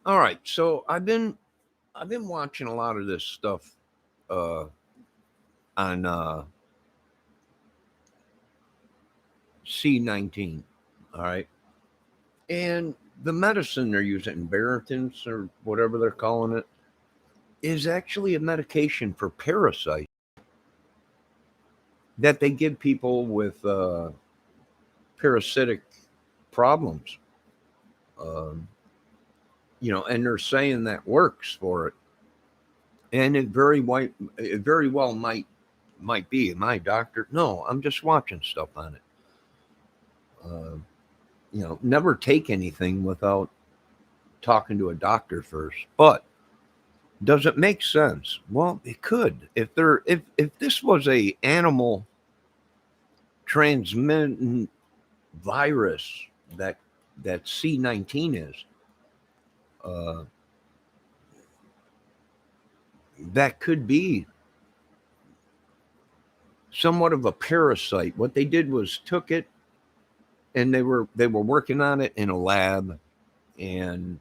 All right, so I've been watching a lot of this stuff uh, on C19. All right, and the medicine they're using, Barrington's or whatever they're calling it, is actually a medication for parasites that they give people with parasitic problems. Um, and they're saying that works for it, and it very well might be. My doctor, no, I'm just watching stuff on it. Uh, never take anything without talking to a doctor first. But does it make sense? Well, it could. If this was a animal transmitting virus that that C19 is, uh, that could be somewhat of a parasite. What they did was took it, and they were working on it in a lab, and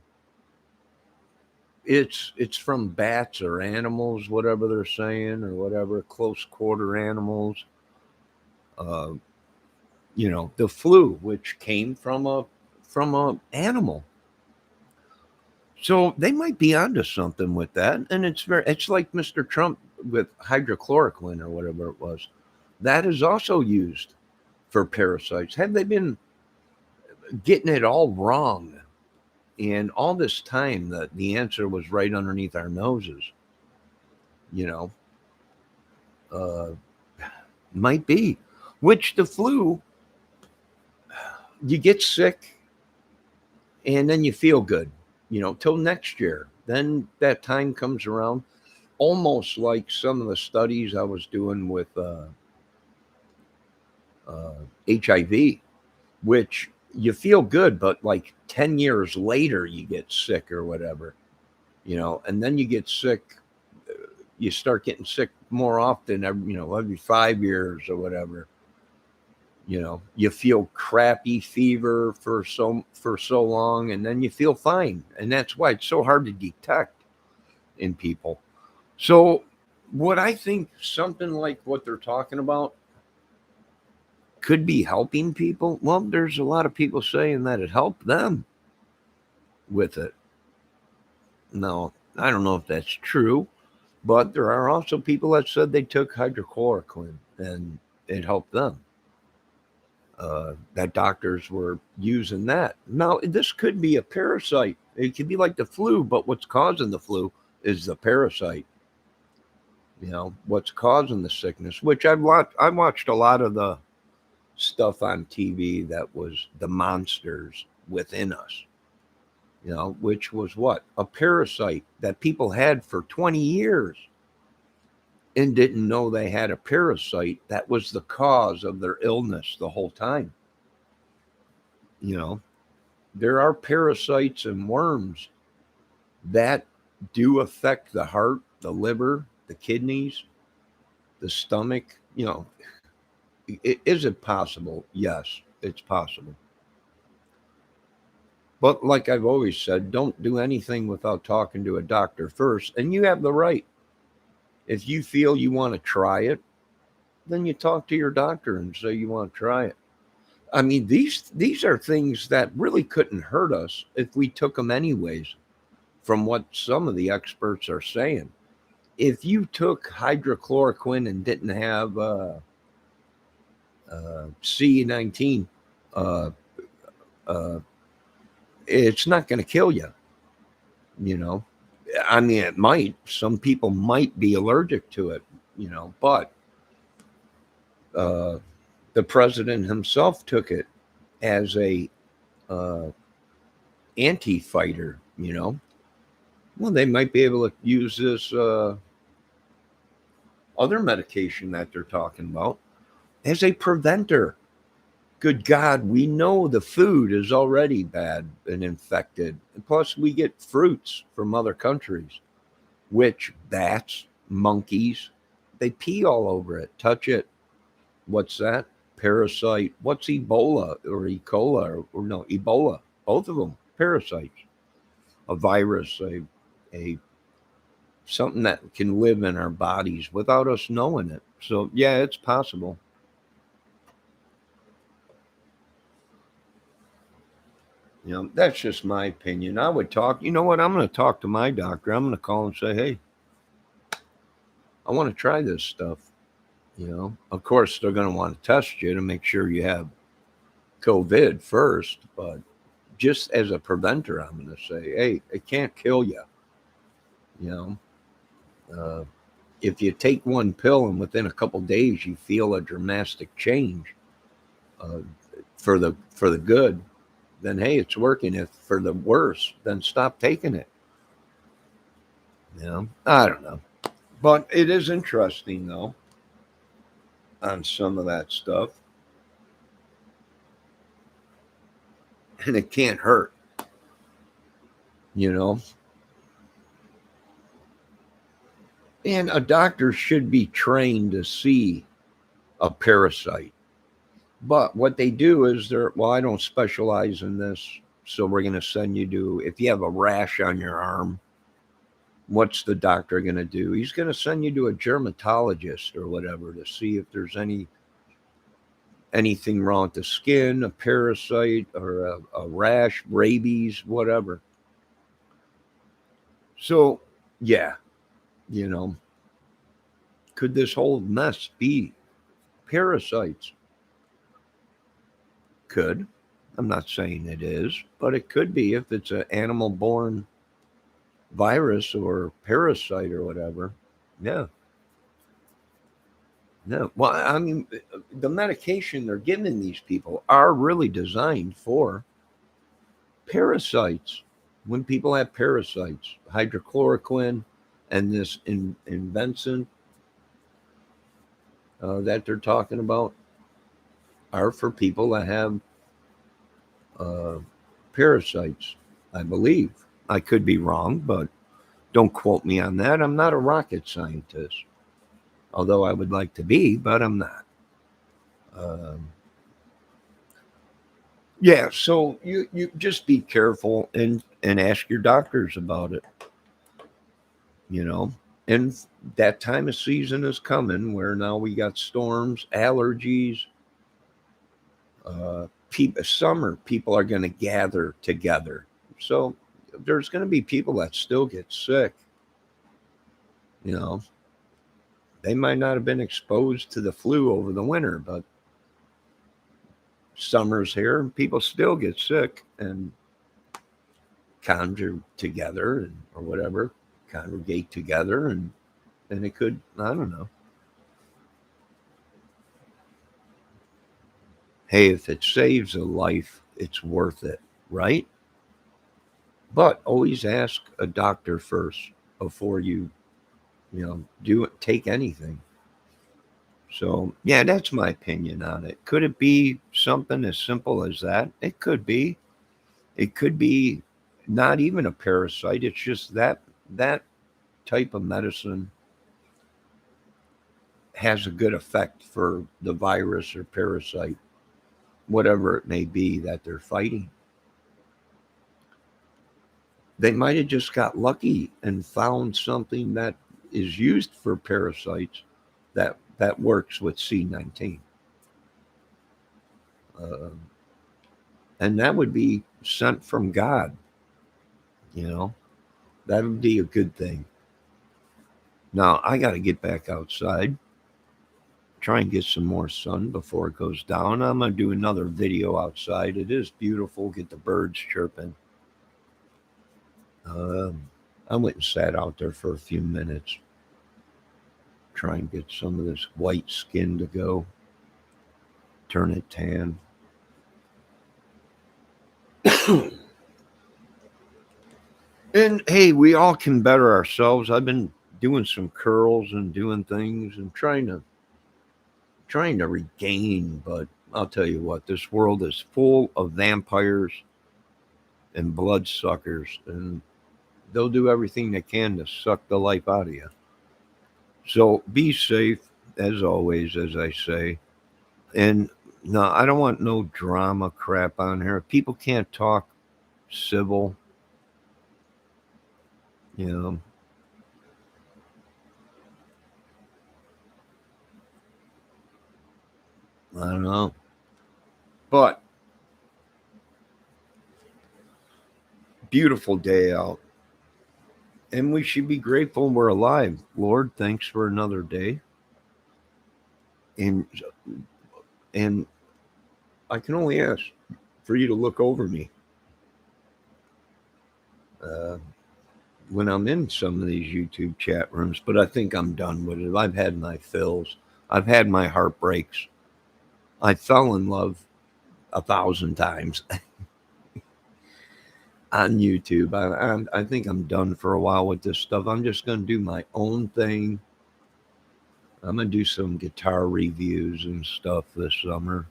it's from bats or animals, whatever they're saying, or whatever, close quarter animals. Uh, the flu, which came from a animal. So they might be onto something with that, and it's like Mr. Trump with hydrochloroquine or whatever it was. That is also used for parasites. Have they been getting it all wrong? And all this time, the answer was right underneath our noses. You know, uh, might be. Which the flu, you get sick and then you feel good. Till next year. Then that time comes around, almost like some of the studies I was doing with HIV, which you feel good, but like 10 years later, you get sick or whatever, and then you get sick. You start getting sick more often, every 5 years or whatever. You feel crappy fever for so long, and then you feel fine. And that's why it's so hard to detect in people. So, what I think something like what they're talking about could be helping people. Well, there's a lot of people saying that it helped them with it. No, I don't know if that's true, but there are also people that said they took hydrochloroquine and it helped them. That doctors were using that. Now, this could be a parasite. It could be like the flu, but what's causing the flu is the parasite. What's causing the sickness, which I watched a lot of the stuff on TV that was the monsters within us, which was what? A parasite that people had for 20 years and didn't know they had a parasite that was the cause of their illness the whole time. You know, there are parasites and worms that do affect the heart, the liver, the kidneys, the stomach. Is it possible? Yes, it's possible. But like I've always said, don't do anything without talking to a doctor first. And you have the right. If you feel you want to try it, then you talk to your doctor and say you want to try it. I mean, these are things that really couldn't hurt us if we took them anyways, from what some of the experts are saying. If you took hydrochloroquine and didn't have C19, uh, uh, it's not going to kill you. You know, I mean, it might. Some people might be allergic to it. But uh, the president himself took it as a uh, anti-fighter. Well, they might be able to use this other medication that they're talking about as a preventer. Good God, we know the food is already bad and infected. And plus, we get fruits from other countries, which bats, monkeys, they pee all over it, touch it. What's that? Parasite. What's Ebola or E. coli or no, Ebola? Both of them, parasites. a virus, a something that can live in our bodies without us knowing it. So yeah, it's possible. That's just my opinion. I would talk. You know what? I'm going to talk to my doctor. I'm going to call and say, hey, I want to try this stuff. Of course, they're going to want to test you to make sure you have COVID first, but just as a preventer, I'm going to say, hey, it can't kill you. You know, uh, if you take one pill and within a couple days you feel a dramatic change uh, for the good, then hey, it's working. If for the worse, then stop taking it. I don't know, but it is interesting though on some of that stuff, and it can't hurt. You know, and a doctor should be trained to see a parasite. But what they do is well, I don't specialize in this. So we're going to send you to, if you have a rash on your arm, what's the doctor going to do? He's going to send you to a dermatologist or whatever to see if there's anything wrong with the skin, a parasite or a rash, rabies, whatever. So, yeah, you know, could this whole mess be parasites? Could. I'm not saying it is, but it could be if it's an animal born virus or parasite or whatever. Yeah. No. Well, I mean, the medication they're giving these people are really designed for parasites. When people have parasites, hydrochloroquine and this invention that they're talking about are for people that have uh, parasites, I believe. I could be wrong, but don't quote me on that. I'm not a rocket scientist, although I would like to be, but I'm not. Um, yeah, so you just be careful and ask your doctors about it, you know. And that time of season is coming where now we got storms, allergies, summer. People are going to gather together, so there's going to be people that still get sick. You know, they might not have been exposed to the flu over the winter, but summer's here and people still get sick and conjure together or whatever, congregate together, and it could, I don't know. Hey, if it saves a life, it's worth it, right? But always ask a doctor first before you do it, take anything. So yeah, that's my opinion on it. Could it be something as simple as that? It could be. It could be not even a parasite. It's just that type of medicine has a good effect for the virus or parasite, whatever it may be that they're fighting. They might have just got lucky and found something that is used for parasites that works with C19. Uh, and that would be sent from God, you know. That would be a good thing. Now I got to get back outside, try and get some more sun before it goes down. I'm gonna do another video outside. It is beautiful. Get the birds chirping. Um, I went and sat out there for a few minutes, try and get some of this white skin to go, turn it tan. And hey, we all can better ourselves. I've been doing some curls and doing things and trying to regain, but I'll tell you what, this world is full of vampires and bloodsuckers, and they'll do everything they can to suck the life out of you. So be safe, as always, as I say. And no, I don't want no drama crap on here. People can't talk civil. You know, I don't know. But beautiful day out. And we should be grateful we're alive. Lord, thanks for another day. And and I can only ask for you to look over me uh, when I'm in some of these YouTube chat rooms. But I think I'm done with it. I've had my fills. I've had my heartbreaks. I fell in love 1,000 times on YouTube. I think I'm done for a while with this stuff. I'm just going to do my own thing. I'm going to do some guitar reviews and stuff this summer,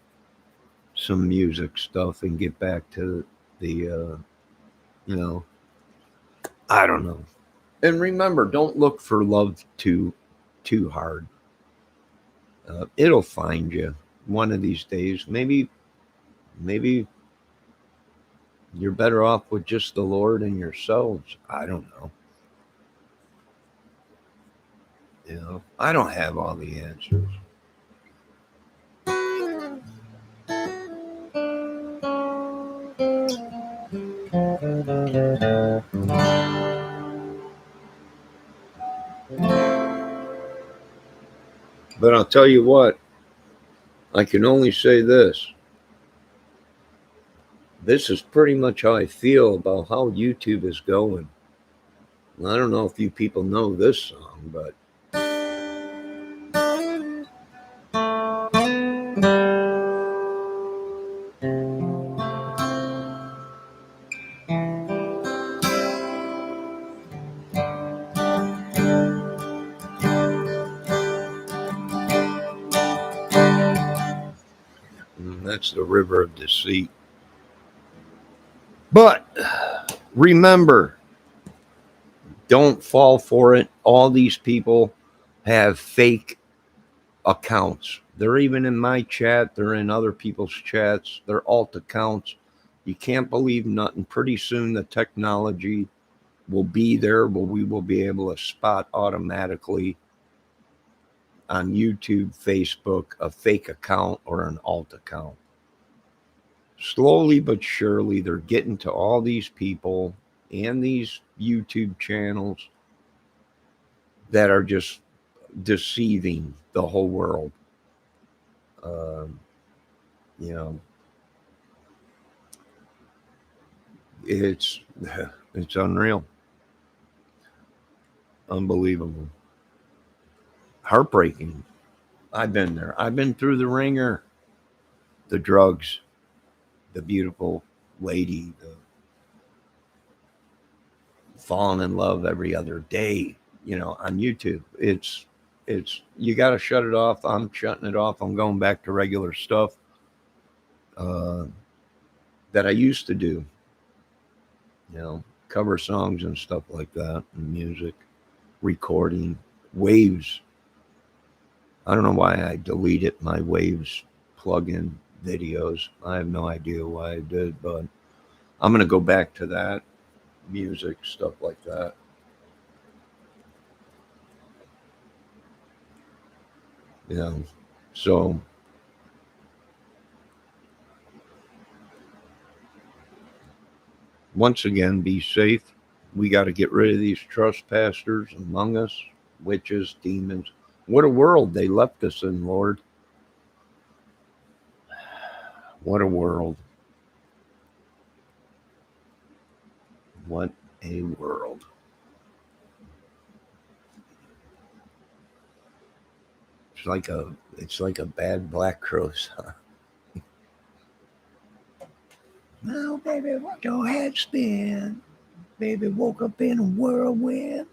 some music stuff, and get back to the, you know, I don't know. And remember, don't look for love too hard. It'll find you one of these days. Maybe you're better off with just the Lord and yourselves. I don't know. You know, I don't have all the answers. But I'll tell you what, I can only say this. This is pretty much how I feel about how YouTube is going. I don't know if you people know this song, but that's the river of deceit. But remember, don't fall for it. All these people have fake accounts. They're even in my chat, they're in other people's chats, they're alt accounts. You can't believe nothing. Pretty soon the technology will be there where we will be able to spot automatically on YouTube, Facebook, a fake account or an alt account. Slowly but surely, they're getting to all these people and these YouTube channels that are just deceiving the whole world. Um, you know, it's it's unreal, unbelievable, heartbreaking. I've been there. I've been through the ringer, the drugs, the beautiful lady, the falling in love every other day. You know, on YouTube, it's you got to shut it off. I'm shutting it off. I'm going back to regular stuff uh, that I used to do. You know, cover songs and stuff like that, and music, recording, waves. I don't know why I deleted my waves plugin videos. I have no idea why I did, but I'm going to go back to that music, stuff like that. You know, so once again, be safe. We got to get rid of these trespassers among us, witches, demons. What a world they left us in, Lord. What a world. What a world. It's like a bad Black Crow song. No, baby, watch your head spin. Baby woke up in a whirlwind.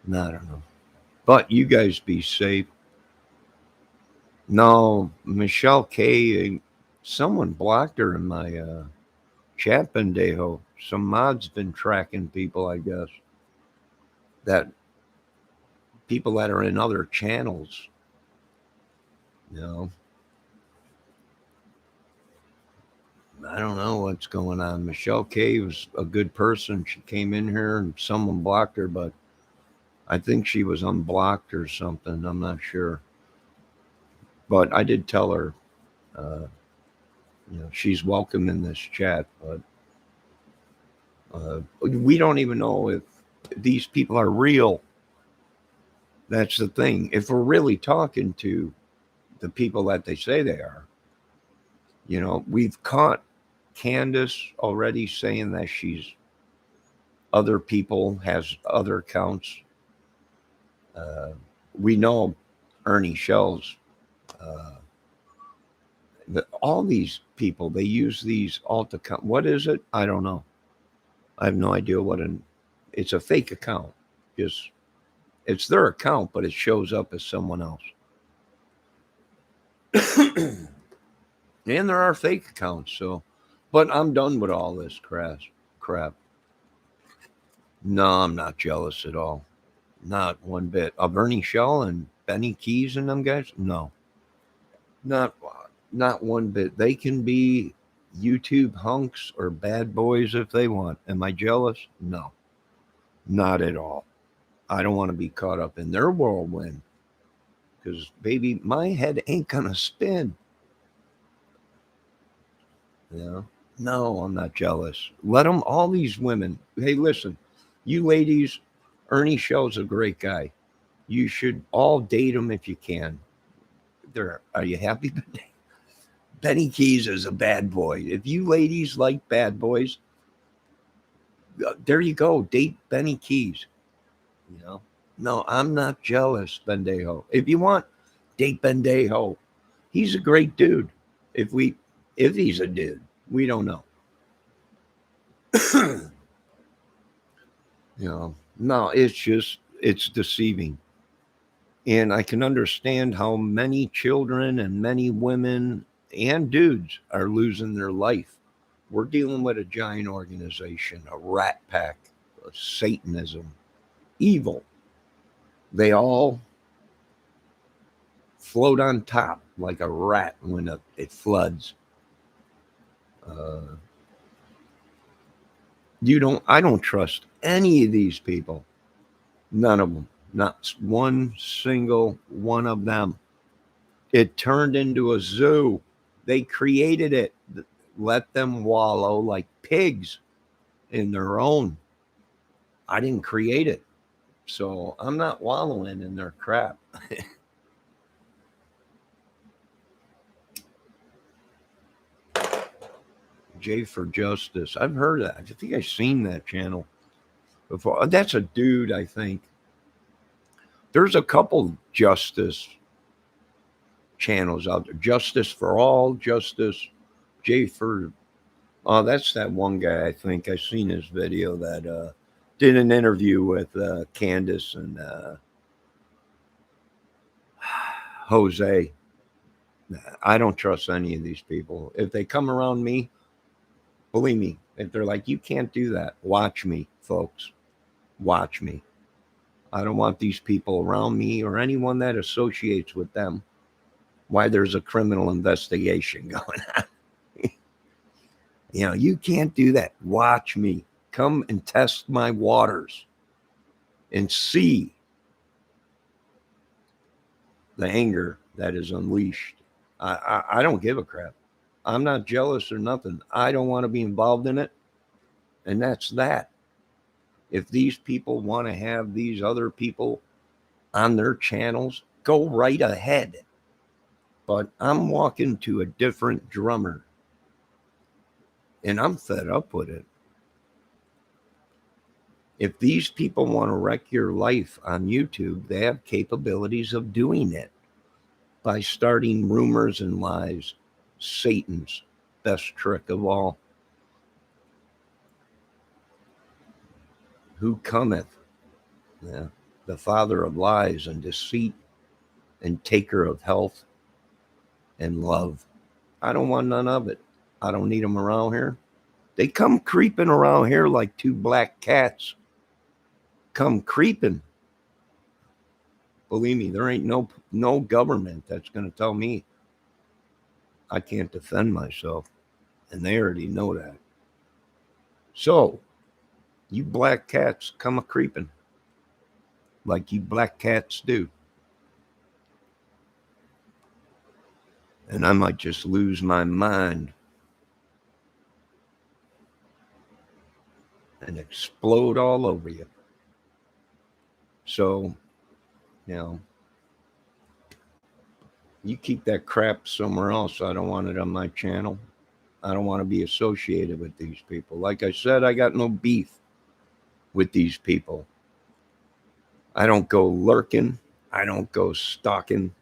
No, I don't know. But you guys be safe. No, Michelle K. Someone blocked her in my chat Bendejo. Some mods been tracking people, I guess. That people that are in other channels. You know, I don't know what's going on. Michelle K was a good person. She came in here and someone blocked her, but I think she was unblocked or something. I'm not sure. But I did tell her, uh, she's welcome in this chat. But we don't even know if these people are real. That's the thing. If we're really talking to the people that they say they are, we've caught Candace already saying that she's other people, has other accounts. Uh, we know Ernie Shells. Uh, all these people, they use these alt account. What is it? I don't know. I have no idea it's a fake account. Just it's their account, but it shows up as someone else. And there are fake accounts. So, but I'm done with all this crap. No, I'm not jealous at all. Not one bit. Of Ernie Shell and Benny Keys and them guys? No. Not not one bit. They can be YouTube hunks or bad boys if they want. Am I jealous? No. Not at all. I don't want to be caught up in their whirlwind. Because baby, my head ain't gonna spin. Yeah. No, I'm not jealous. Let them, all these women. Hey, listen, you ladies, Ernie Shell's a great guy. You should all date him if you can. Are you happy? Benny Keys is a bad boy. If you ladies like bad boys, there you go. Date Benny Keys. No, I'm not jealous, Bendejo. If you want, date Bendejo. He's a great dude. If he's a dude, we don't know. No, it's deceiving. And I can understand how many children and many women and dudes are losing their life. We're dealing with a giant organization, a rat pack, a Satanism, evil. They all float on top like a rat when it floods. Uh, I don't trust any of these people. None of them. Not one single one of them. It turned into a zoo. They created it. Let them wallow like pigs in their own. I didn't create it. So I'm not wallowing in their crap. J for Justice. I've heard that. I think I've seen that channel before. That's a dude, I think. There's a couple justice channels out there. Justice for All, Justice, J for. Oh, that's that one guy, I think. I've seen his video that did an interview with Candace and Jose. I don't trust any of these people. If they come around me, believe me, if they're like, you can't do that, watch me, folks. Watch me. I don't want these people around me or anyone that associates with them. Why there's a criminal investigation going on. You can't do that. Watch me. Come and test my waters and see the anger that is unleashed. I don't give a crap. I'm not jealous or nothing. I don't want to be involved in it. And that's that. If these people want to have these other people on their channels, go right ahead. But I'm walking to a different drummer. And I'm fed up with it. If these people want to wreck your life on YouTube, they have capabilities of doing it by starting rumors and lies. Satan's best trick of all. Who cometh? Yeah, the father of lies and deceit and taker of health and love. I don't want none of it. I don't need them around here. They come creeping around here like two black cats. Come creeping. Believe me, there ain't no government that's going to tell me I can't defend myself, and they already know that. So, you black cats come a creeping like you black cats do. And I might just lose my mind and explode all over you. So, you know, you keep that crap somewhere else. I don't want it on my channel. I don't want to be associated with these people. Like I said, I got no beef with these people. I don't go lurking. I don't go stalking.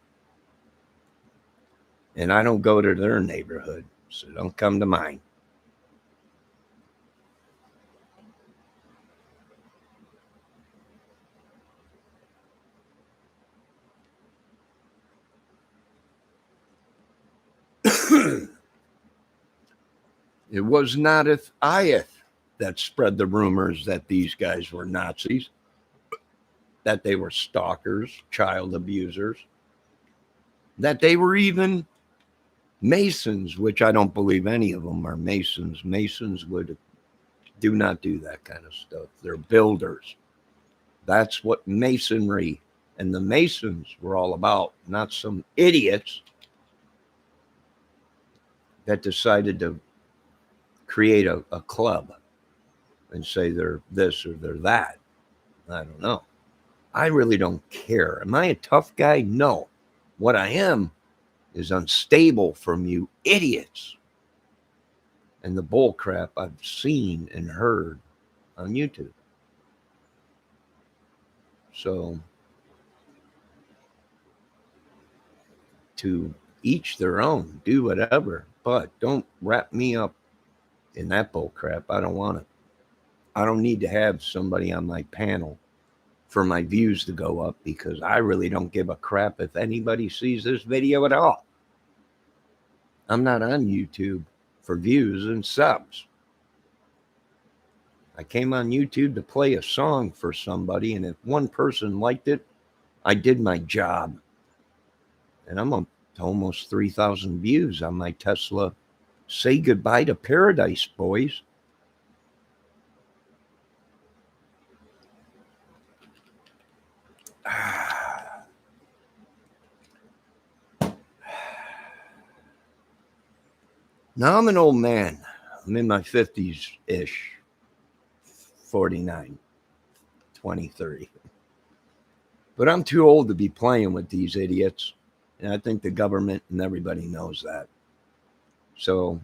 And I don't go to their neighborhood. So don't come to mine. It was not Ieth that spread the rumors that these guys were Nazis, that they were stalkers, child abusers, that they were even Masons, which I don't believe any of them are Masons. Masons do not do that kind of stuff. They're builders. That's what Masonry and the Masons were all about, not some idiots that decided to create a club and say they're this or they're that. I don't know. I really don't care. Am I a tough guy? No. What I am is unstable from you idiots and the bull crap I've seen and heard on YouTube. So, to each their own, do whatever, but don't wrap me up in that bull crap. I don't want it. I don't need to have somebody on my panel for my views to go up, because I really don't give a crap if anybody sees this video at all. I'm not on YouTube for views and subs. I came on YouTube to play a song for somebody, and if one person liked it, I did my job. And I'm up to almost 3,000 views on my Tesla. Say goodbye to paradise, boys. Now I'm an old man. I'm in my 50s-ish, 49, 20, 30. But I'm too old to be playing with these idiots. And I think the government and everybody knows that. So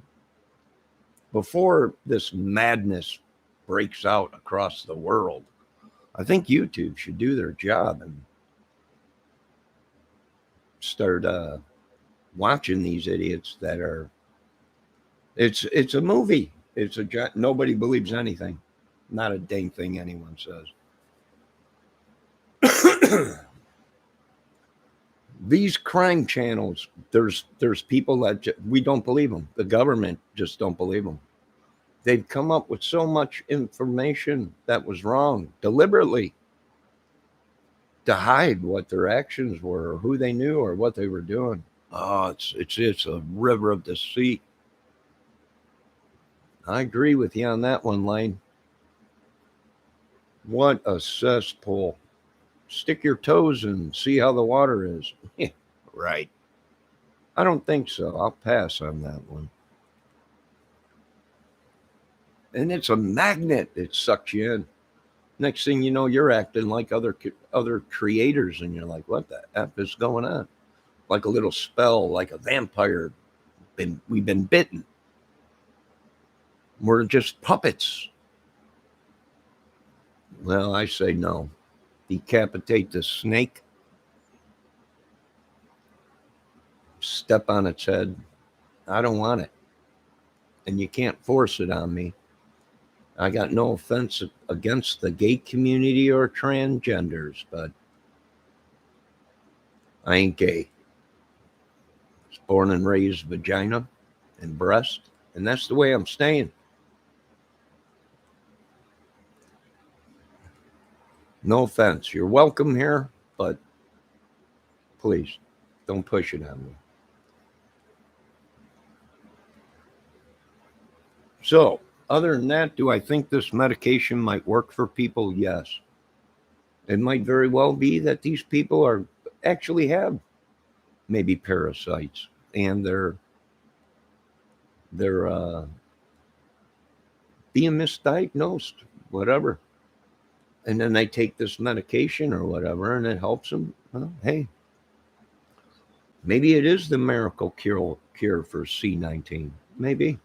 before this madness breaks out across the world, I think YouTube should do their job and start watching these idiots that are. It's a movie. Nobody believes anything. Not a dang thing anyone says. These crime channels, there's people that we don't believe them. The government just don't believe them. They've come up with so much information that was wrong deliberately to hide what their actions were, or who they knew, or what they were doing. Oh, it's a river of deceit. I agree with you on that one, Lane. What a cesspool. Stick your toes in, see how the water is. Right. I don't think so. I'll pass on that one. And it's a magnet. It sucks you in. Next thing you know, you're acting like other creators, and you're like, what the F is going on? Like a little spell, like a vampire. We've been bitten. We're just puppets. Well, I say no. Decapitate the snake. Step on its head. I don't want it. And you can't force it on me. I got no offense against the gay community or transgenders, but I ain't gay. I was born and raised vagina and breast, and that's the way I'm staying. No offense. You're welcome here, but Please, don't push it on me. So, other than that, do I think this medication might work for people? Yes. It might very well be that these people are actually have maybe parasites and they're being misdiagnosed, whatever. And then they take this medication or whatever, and it helps them. Well, hey, maybe it is the miracle cure for C19. Maybe.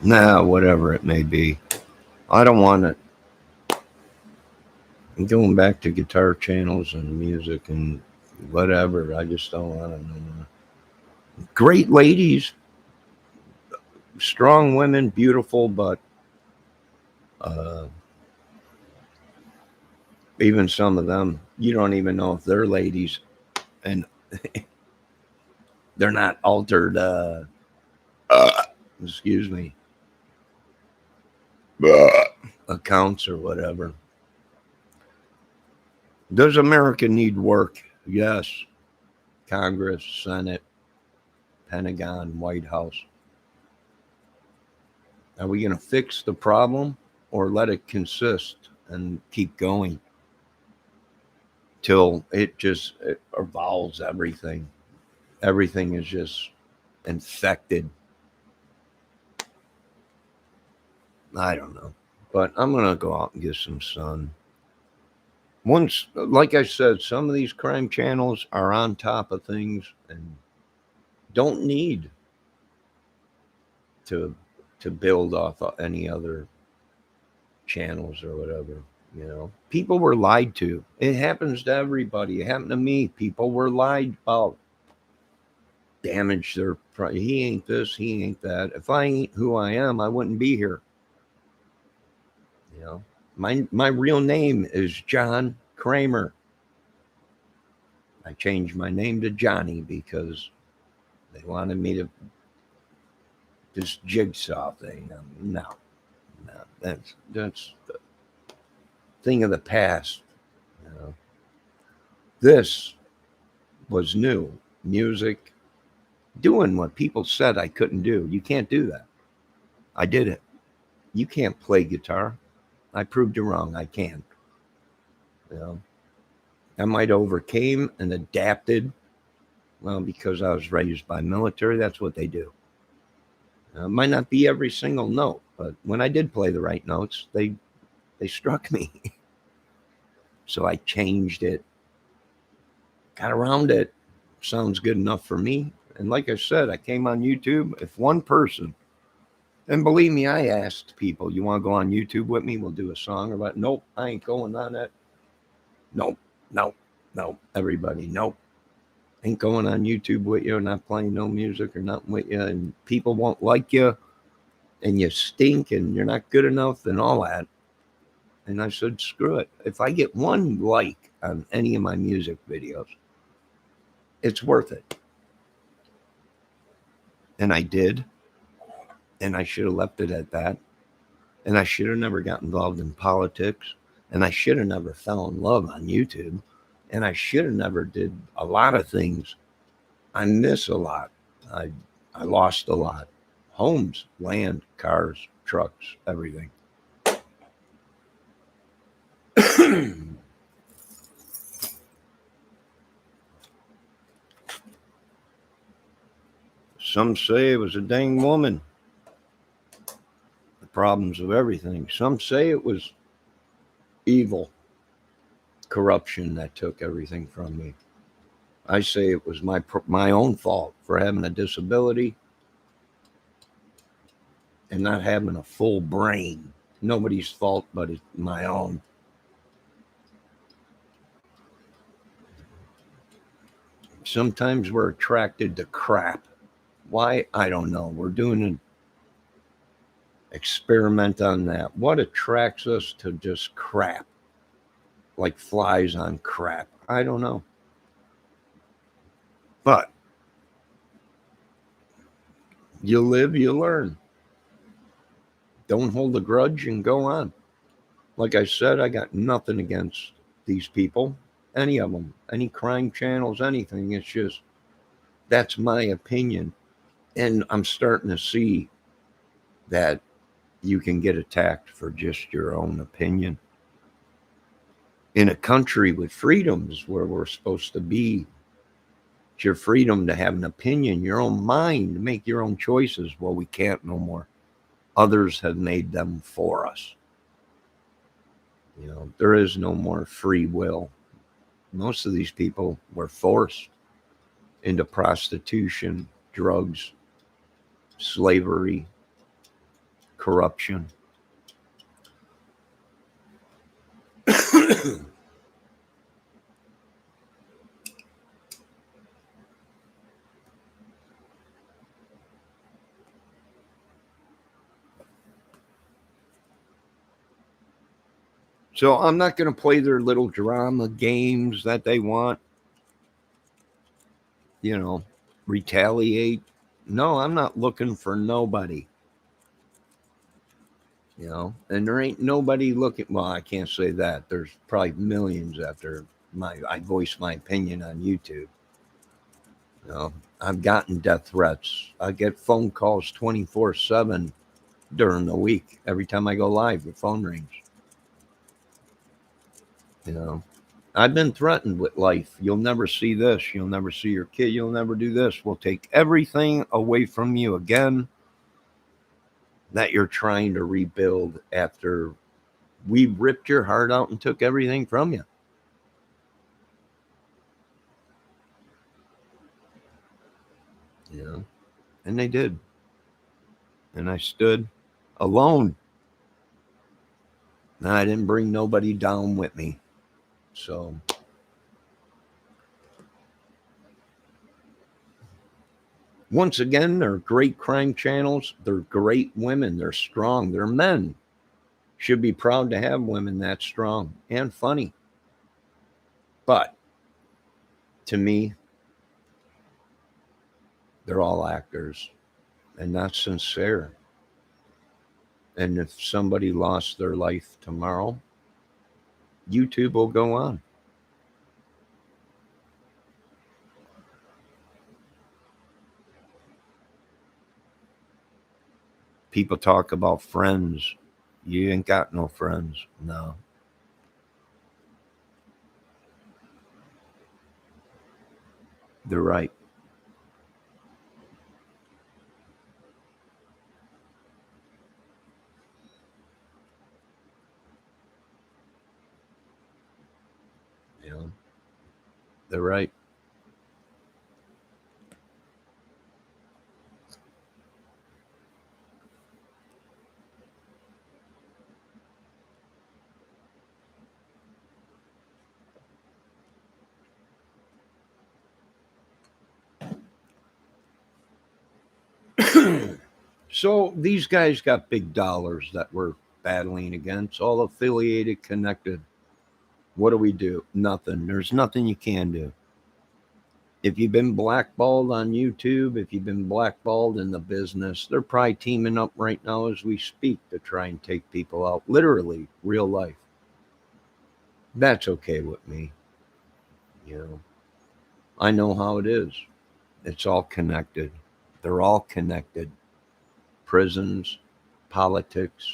Nah, whatever it may be. I don't want it. I'm going back to guitar channels and music and whatever. I just don't want to know more. Great ladies, strong women, beautiful, but uh, even some of them, you don't even know if they're ladies, and they're not altered. Excuse me, accounts or whatever. Does America need work? Yes. Congress, Senate, Pentagon, White House. Are we going to fix the problem or let it consist and keep going till it evolves everything? Everything is just infected. I don't know. But I'm going to go out and get some sun. Once, like I said, some of these crime channels are on top of things and don't need to build off of any other channels or whatever. People were lied to. It happens to everybody. It happened to me. People were lied about. Damage their he ain't this, he ain't that. If I ain't who I am, I wouldn't be here. My real name is John Kramer. I changed my name to Johnny because they wanted me to this jigsaw thing. No, that's the thing of the past. This was new music, doing what people said I couldn't do. You can't do that. I did it. You can't play guitar. I proved you wrong. I can. I might overcame and adapted. Well, because I was raised by military, that's what they do. It might not be every single note, but when I did play the right notes, they struck me. So I changed it, got around it. Sounds good enough for me. And like I said, I came on YouTube. If one person, and believe me, I asked people, you want to go on YouTube with me? We'll do a song or what? Nope, I ain't going on that. Nope. Everybody, nope. Ain't going on YouTube with you, not playing no music or nothing with you, and people won't like you, and you stink, and you're not good enough, and all that. And I said, screw it. If I get one like on any of my music videos, it's worth it. And I did. And I should have left it at that. And I should have never got involved in politics. And I should have never fell in love on YouTube. And I should have never did a lot of things. I miss a lot. I lost a lot. homes, land, cars, trucks, everything. Some say it was a dang woman. The problems of everything. Some say it was evil, corruption that took everything from me. I say it was my own fault for having a disability and not having a full brain. Nobody's fault but it's my own. Sometimes we're attracted to crap. Why? I don't know. We're doing an experiment on that. What attracts us to just crap? Like flies on crap. I don't know. But you live, you learn. Don't hold a grudge and go on. Like I said, I got nothing against these people, any of them, any crime channels, anything. It's just that's my opinion. And I'm starting to see that you can get attacked for just your own opinion. In a country with freedoms where we're supposed to be, it's your freedom to have an opinion, your own mind, to make your own choices. Well, we can't no more. Others have made them for us. You know, there is no more free will. Most of these people were forced into prostitution, drugs, slavery, corruption. So I'm not going to play their little drama games that they want, you know, retaliate. No, I'm not looking for nobody, you know, and there ain't nobody looking. Well, I can't say that. There's probably millions after I voice my opinion on YouTube. You know, I've gotten death threats. I get phone calls 24/7 during the week. Every time I go live, the phone rings. You know, I've been threatened with life. You'll never see this. You'll never see your kid. You'll never do this. We'll take everything away from you again that you're trying to rebuild after we ripped your heart out and took everything from you. You know, and they did. And I stood alone. And I didn't bring nobody down with me. So once again, they're great crime channels. They're great women. They're strong. They're men. Should be proud to have women that strong and funny. But to me, they're all actors and not sincere. And if somebody lost their life tomorrow, YouTube will go on. People talk about friends. You ain't got no friends. No. They're right. You know, they're right. So these guys got big dollars that we're battling against, all affiliated, connected. What do we do? Nothing. There's nothing you can do. If you've been blackballed on YouTube, if you've been blackballed in the business, they're probably teaming up right now as we speak to try and take people out. Literally, real life. That's okay with me. You know, I know how it is. It's all connected. They're all connected. prisons, politics,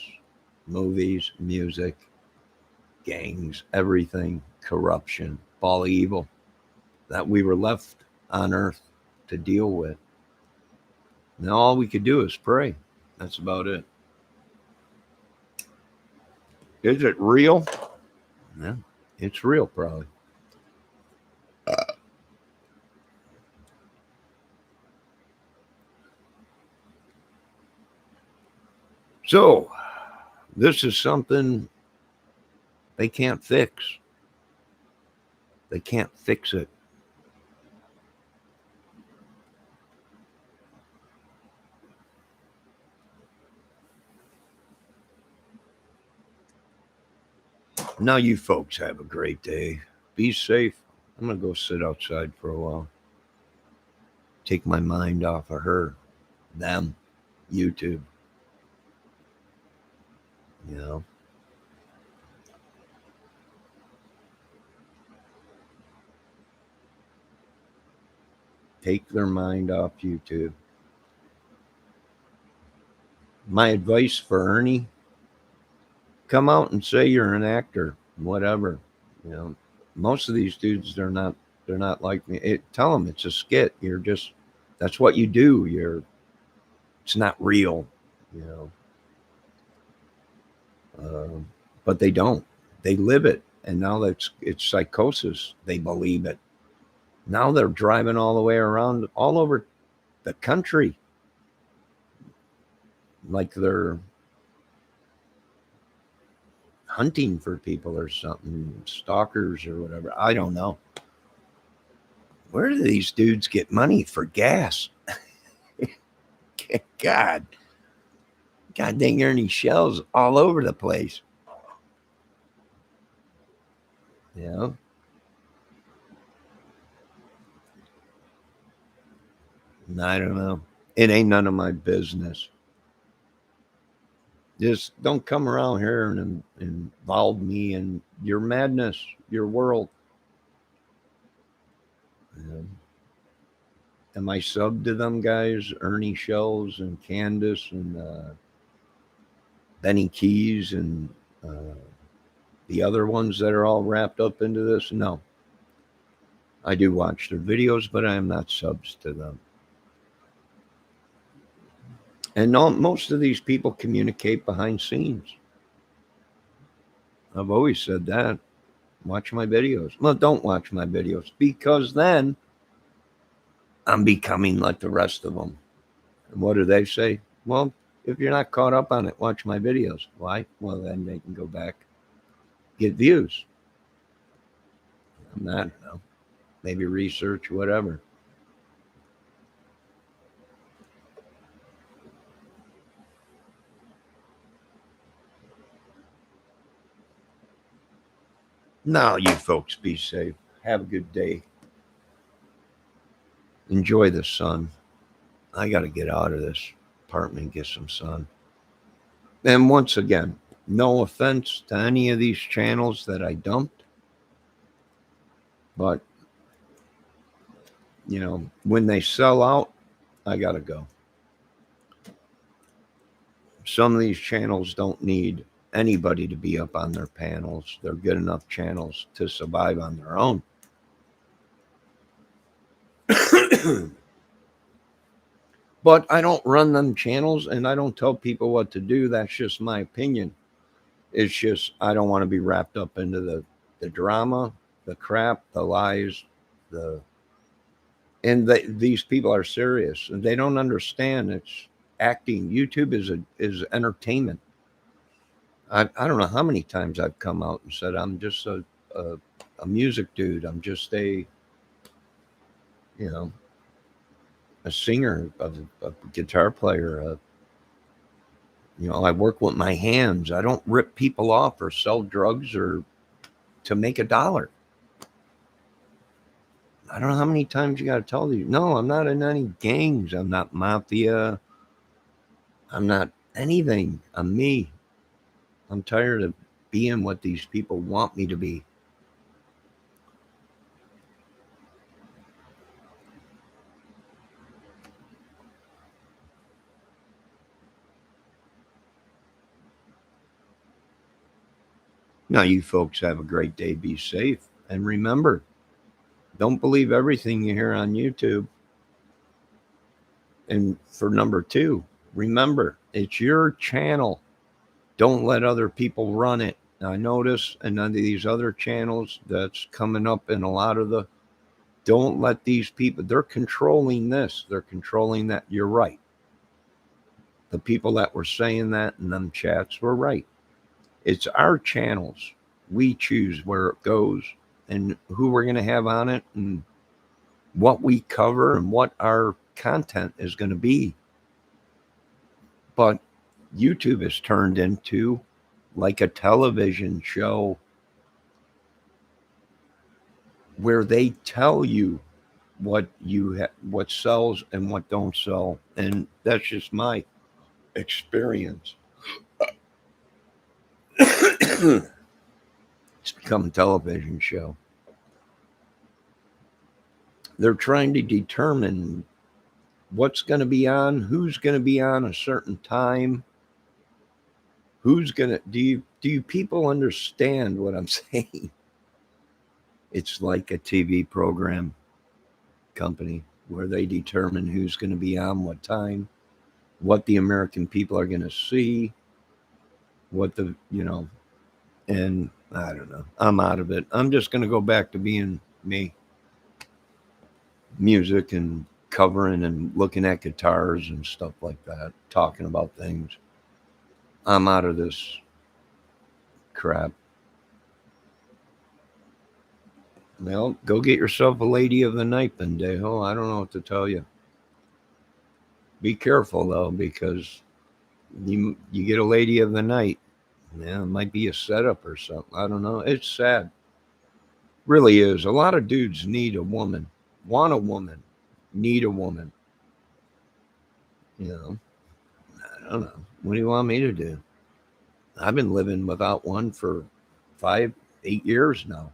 movies, music, gangs, everything, corruption, all evil that we were left on earth to deal with. Now all we could do is pray. That's about it. Is it real? Yeah, it's real, probably. So, this is something they can't fix. They can't fix it. Now, you folks have a great day. Be safe. I'm going to go sit outside for a while. Take my mind off of her, them, YouTube. You know, take their mind off YouTube. My advice for Ernie, come out and say you're an actor, whatever. You know, most of these dudes, they're not like me. Tell them it's a skit. You're just, that's what you do. It's not real, you know. But they don't. They live it, and now that's it's psychosis. They believe it. Now they're driving all the way around, all over the country, like they're hunting for people or something, stalkers or whatever. I don't know. Where do these dudes get money for gas? God, God dang Ernie shells all over the place. You know, I don't know. It ain't none of my business. Just don't come around here and involve me in your madness, your world. You know, am I subbed to them guys? Ernie Shells and Candace and Benny Keys and uh, the other ones that are all wrapped up into this? No. I do watch their videos, but I am not subs to them. And no, most of these people communicate behind scenes. I've always said that. Watch my videos. Well, don't watch my videos because then I'm becoming like the rest of them. And what do they say? Well, if you're not caught up on it, watch my videos. Why? Well, then they can go back, get views. I'm not, I don't know, maybe research, whatever. Now, you folks be safe. Have a good day. Enjoy the sun. I got to get out of this apartment and get some sun. And once again, no offense to any of these channels that I dumped, but when they sell out, I got to go. Some of these channels don't need anybody to be up on their panels. They're good enough channels to survive on their own. But I don't run them channels and I don't tell people what to do. That's just my opinion. It's just I don't want to be wrapped up into the drama, the crap, the lies, the these people are serious and they don't understand it's acting. YouTube is entertainment. I don't know how many times I've come out and said I'm just a, a music dude. I'm just you know a singer, a guitar player. I work with my hands. I don't rip people off or sell drugs or to make a dollar. I don't know how many times you got to tell you. No, I'm not in any gangs. I'm not mafia. I'm not anything. I'm me. I'm tired of being what these people want me to be. Now, you folks have a great day. Be safe. And remember, don't believe everything you hear on YouTube. And for number two, remember, it's your channel. Don't let other people run it. Now, I notice in none of these other channels that's coming up in a lot of the, don't let these people, they're controlling this, they're controlling that. You're right. The people that were saying that in them chats were right. It's our channels. We choose where it goes and who we're going to have on it and what we cover and what our content is going to be. But YouTube has turned into like a television show where they tell you what what sells and what don't sell, and that's just my experience. It's become a television show. They're trying to determine what's going to be on, who's going to be on a certain time, who's going to do you people understand what I'm saying? It's like a TV program company where they determine who's going to be on what time, what the American people are going to see, what the, and I don't know. I'm out of it. I'm just going to go back to being me. Music and covering and looking at guitars and stuff like that, talking about things. I'm out of this crap. Well, go get yourself a lady of the night, Pendejo. I don't know what to tell you. Be careful though, because you get a lady of the night. Yeah, it might be a setup or something. I don't know. It's sad. Really is. A lot of dudes need a woman, want a woman, need a woman. I don't know. What do you want me to do? I've been living without one for 5, 8 years now,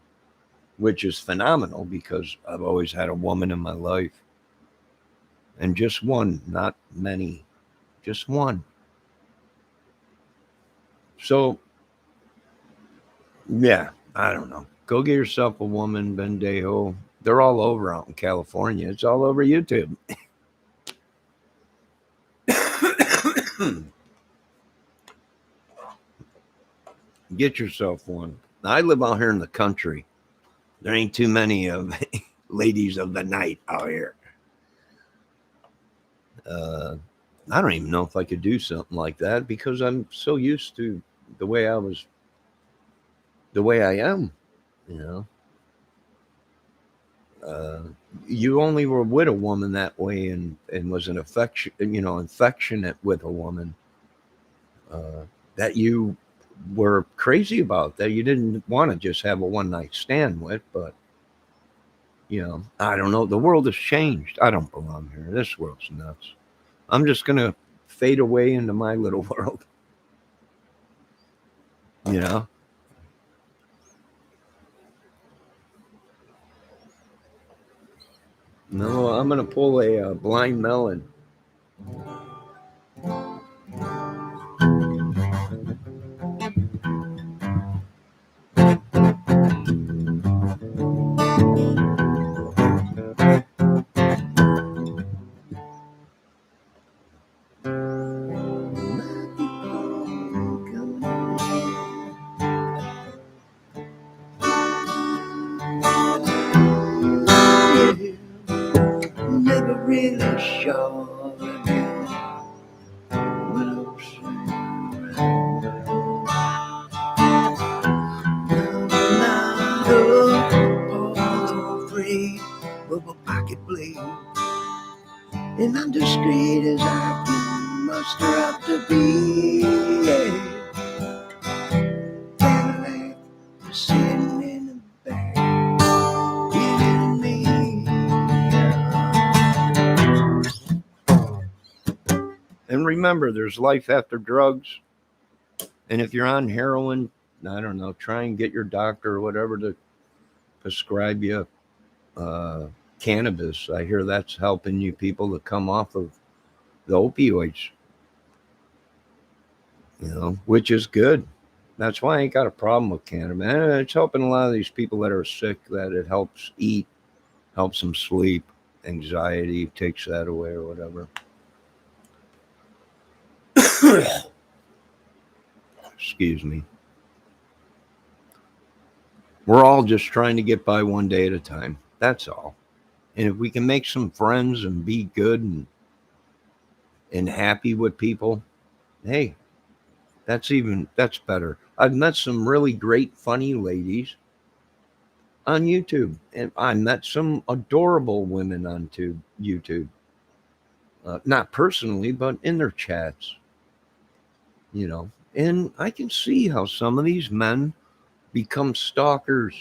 which is phenomenal because I've always had a woman in my life. And just one, not many, just one. So, yeah, I don't know. Go get yourself a woman, Bendejo. They're all over out in California. It's all over YouTube. Get yourself one. I live out here in the country. There ain't too many of ladies of the night out here. I don't even know if I could do something like that because I'm so used to the way the way I am. You know, you only were with a woman that way and was an affectionate with a woman that you were crazy about, that you didn't want to just have a one night stand with, but I don't know. The world has changed. I don't belong here. This world's nuts. I'm just gonna fade away into my little world. You know. No, I'm gonna pull a blind melon. Never really sure what I'm saying. Free of a pocket blade, and I'm discreet as I can muster up to be. Cadillac sitting in the back, giving me. And remember, there's life after drugs. And if you're on heroin, I don't know, try and get your doctor or whatever to prescribe you cannabis. I hear that's helping you people to come off of the opioids, which is good. That's why I ain't got a problem with cannabis. And it's helping a lot of these people that are sick, that it helps eat, helps them sleep, anxiety, takes that away or whatever. Excuse me. We're all just trying to get by one day at a time. That's all. And if we can make some friends and be good and happy with people, hey, that's better. I've met some really great funny ladies on YouTube, and I met some adorable women on YouTube. Not personally, but in their chats, you know. And I can see how some of these men become stalkers,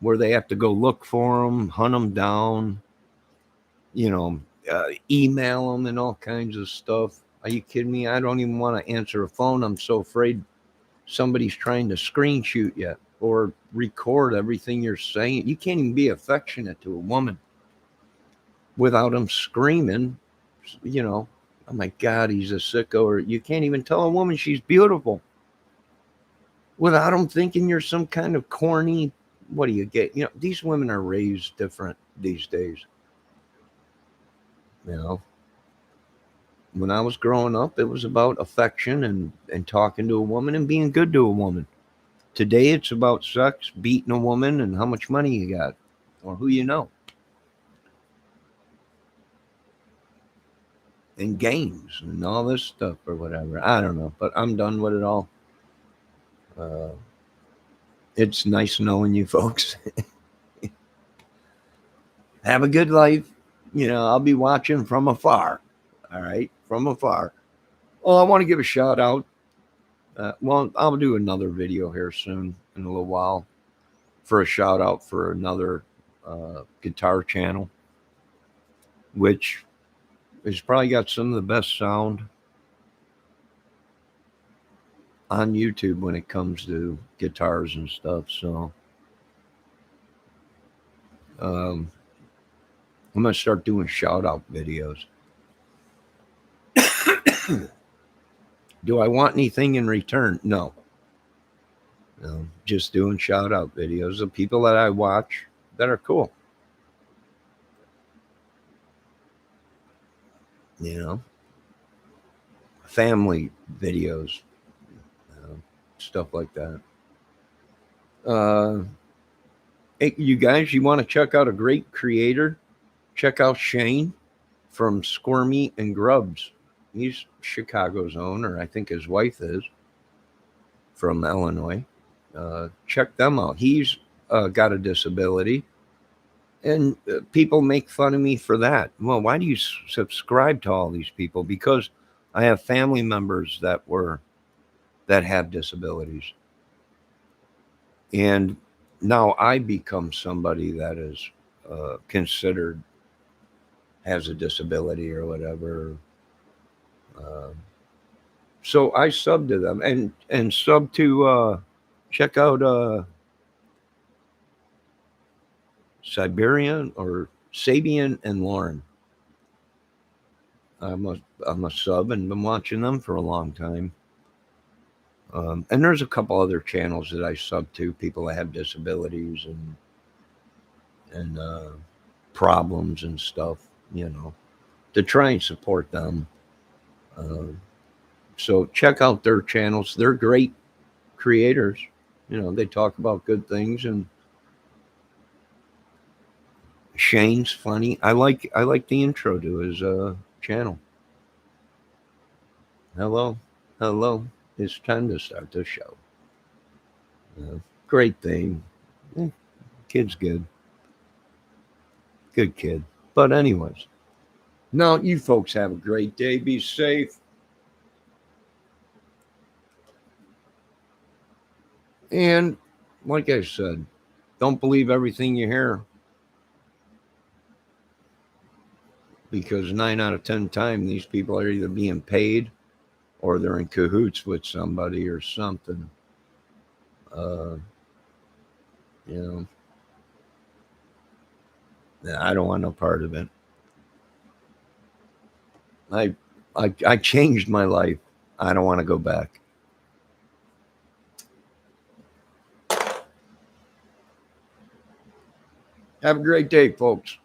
where they have to go look for them, hunt them down, you know, email them and all kinds of stuff. Are you kidding me? I don't even want to answer a phone. I'm so afraid somebody's trying to screen shoot you or record everything you're saying. You can't even be affectionate to a woman without them screaming, you know, oh my God, he's a sicko. Or you can't even tell a woman she's beautiful without them thinking you're some kind of corny. What do you get? You know, these women are raised different these days. You know, when I was growing up, it was about affection and talking to a woman and being good to a woman. Today, it's about sex, beating a woman, and how much money you got or who you know, and games and all this stuff or whatever. I don't know, but I'm done with it all. Uh, it's nice knowing you folks. Have a good life. You know, I'll be watching from afar. All right, from afar. Oh, I want to give a shout out. Well, I'll do another video here soon in a little while for a shout out for another guitar channel, which has probably got some of the best sound on YouTube when it comes to guitars and stuff. So I'm going to start doing shout out videos. Do I want anything in return? No. No, just doing shout out videos of people that I watch that are cool. You know, family videos, stuff like that. Uh, hey, you guys, you want to check out a great creator? Check out Shane from Squirmy and Grubs. He's Chicago's own, or I think his wife is from Illinois. Check them out. He's got a disability, and people make fun of me for that. Well, why do you subscribe to all these people? Because I have family members that have disabilities, and now I become somebody that is considered has a disability or whatever. Uh, so I sub to them and sub to check out Siberian or Sabian and Lauren. I'm a sub and been watching them for a long time. And there's a couple other channels that I sub to, people that have disabilities and problems and stuff, you know, to try and support them. So check out their channels. They're great creators. You know, they talk about good things, and Shane's funny. I like the intro to his channel. Hello, hello. It's time to start the show. Great thing. Kid's good. Good kid. But anyways, now you folks have a great day. Be safe. And like I said, don't believe everything you hear, because 9 out of 10 times these people are either being paid or they're in cahoots with somebody or something. You know, I don't want no part of it. I changed my life. I don't want to go back. Have a great day, folks.